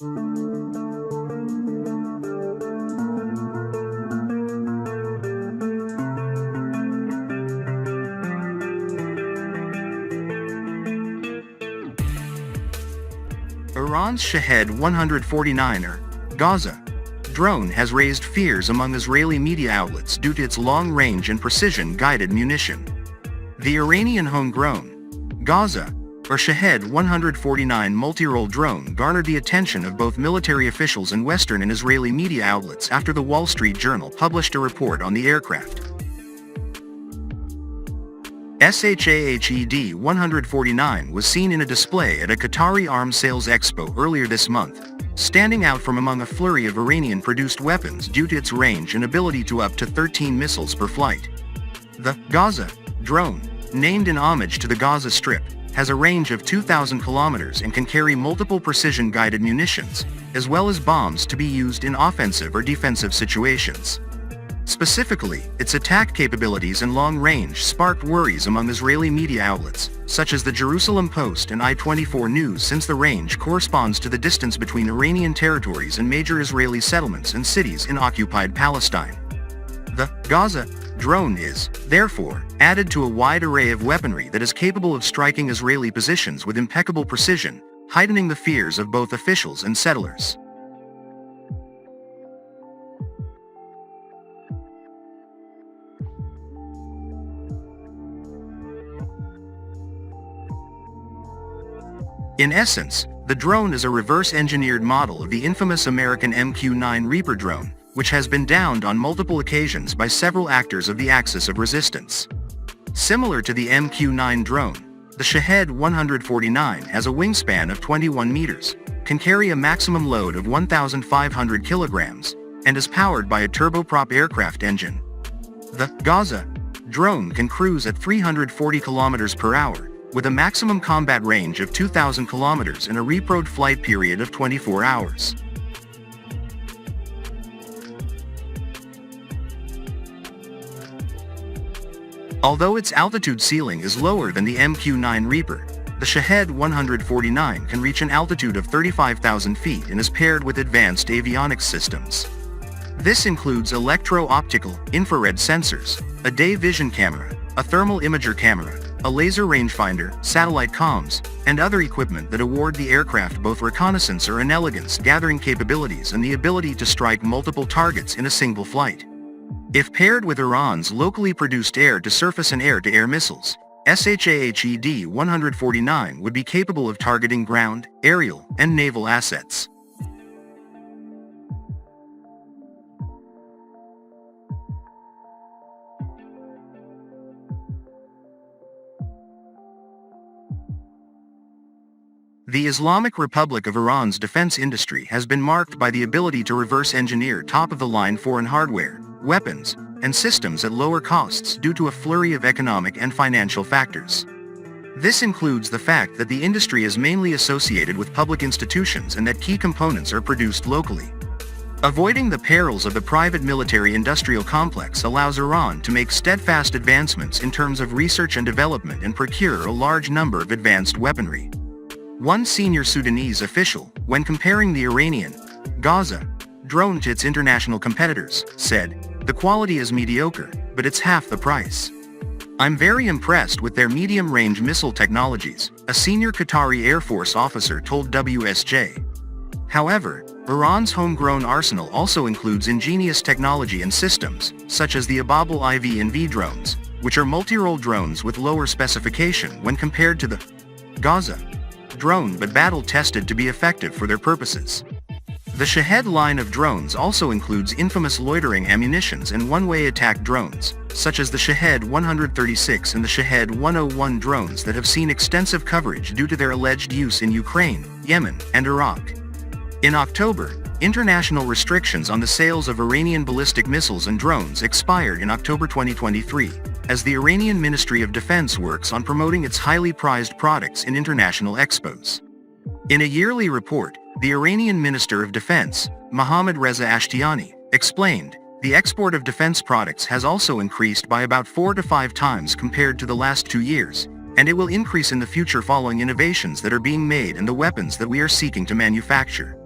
Iran's Shahed 149er, Gaza, drone has raised fears among Israeli media outlets due to its long range and precision-guided munition. The Iranian homegrown, Gaza, or Shahed 149 multirole drone garnered the attention of both military officials and Western and Israeli media outlets after the Wall Street Journal published a report on the aircraft. Shahed 149 was seen in a display at a Qatari arms sales expo earlier this month, standing out from among a flurry of Iranian-produced weapons due to its range and ability to up to 13 missiles per flight. The Gaza drone, named in homage to the Gaza Strip, has a range of 2,000 kilometers and can carry multiple precision-guided munitions, as well as bombs to be used in offensive or defensive situations. Specifically, its attack capabilities and long range sparked worries among Israeli media outlets, such as the Jerusalem Post and I-24 News, since the range corresponds to the distance between Iranian territories and major Israeli settlements and cities in occupied Palestine. The Gaza drone is, therefore, added to a wide array of weaponry that is capable of striking Israeli positions with impeccable precision, heightening the fears of both officials and settlers. In essence, the drone is a reverse-engineered model of the infamous American MQ-9 Reaper drone, which has been downed on multiple occasions by several actors of the Axis of Resistance. Similar to the MQ-9 drone, the Shahed 149 has a wingspan of 21 meters, can carry a maximum load of 1,500 kilograms, and is powered by a turboprop aircraft engine. The Gaza drone can cruise at 340 kilometers per hour, with a maximum combat range of 2,000 kilometers and a reprod flight period of 24 hours. Although its altitude ceiling is lower than the MQ-9 Reaper, the Shahed 149 can reach an altitude of 35,000 feet and is paired with advanced avionics systems. This includes electro-optical, infrared sensors, a day vision camera, a thermal imager camera, a laser rangefinder, satellite comms, and other equipment that award the aircraft both reconnaissance or inelegance gathering capabilities and the ability to strike multiple targets in a single flight. If paired with Iran's locally produced air-to-surface and air-to-air missiles, Shahed 149 would be capable of targeting ground, aerial, and naval assets. The Islamic Republic of Iran's defense industry has been marked by the ability to reverse-engineer top-of-the-line foreign hardware, weapons, and systems at lower costs due to a flurry of economic and financial factors. This includes the fact that the industry is mainly associated with public institutions and that key components are produced locally. Avoiding the perils of the private military-industrial complex allows Iran to make steadfast advancements in terms of research and development and procure a large number of advanced weaponry. One senior Sudanese official, when comparing the Iranian Gaza drone to its international competitors, said, "The quality is mediocre, but it's half the price. I'm very impressed with their medium-range missile technologies," a senior Qatari Air Force officer told WSJ. However, Iran's homegrown arsenal also includes ingenious technology and systems, such as the Ababel IV and V drones, which are multirole drones with lower specification when compared to the Gaza drone but battle-tested to be effective for their purposes. The Shahed line of drones also includes infamous loitering ammunitions and one-way attack drones, such as the Shahed 136 and the Shahed 101 drones that have seen extensive coverage due to their alleged use in Ukraine, Yemen, and Iraq. In October, international restrictions on the sales of Iranian ballistic missiles and drones expired in October 2023, as the Iranian Ministry of Defense works on promoting its highly prized products in international expos. In a yearly report, the Iranian Minister of Defense, Mohammad Reza Ashtiani, explained, the export of defense products has also increased by about 4 to 5 times compared to the last 2 years, and it will increase in the future following innovations that are being made and the weapons that we are seeking to manufacture.